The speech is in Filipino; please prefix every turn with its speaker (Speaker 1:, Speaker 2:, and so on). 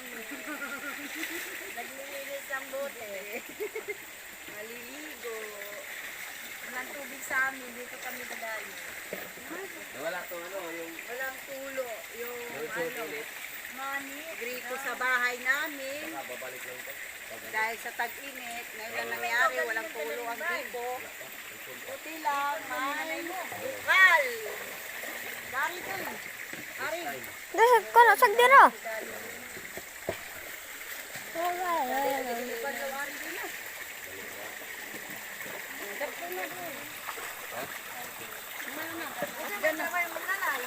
Speaker 1: kami. Naglilinis ng bote. Maliligo. Walang tubig sa amin, dito kami dadayo.
Speaker 2: Wala to ano, yung
Speaker 1: Walang tulo, yung
Speaker 2: ulit.
Speaker 1: money, grito sa bahay namin.
Speaker 2: Babalik lang to.
Speaker 1: Dahil sa tag-init, ngayon lang nangyari, walang tulo ang gripo. Puti lang, may bukal. Dari ko eh. Dari.
Speaker 3: Dasag ko na, sagdira.
Speaker 1: Panlawan din na. Dapto na bro. Diyan na kayo maglalay.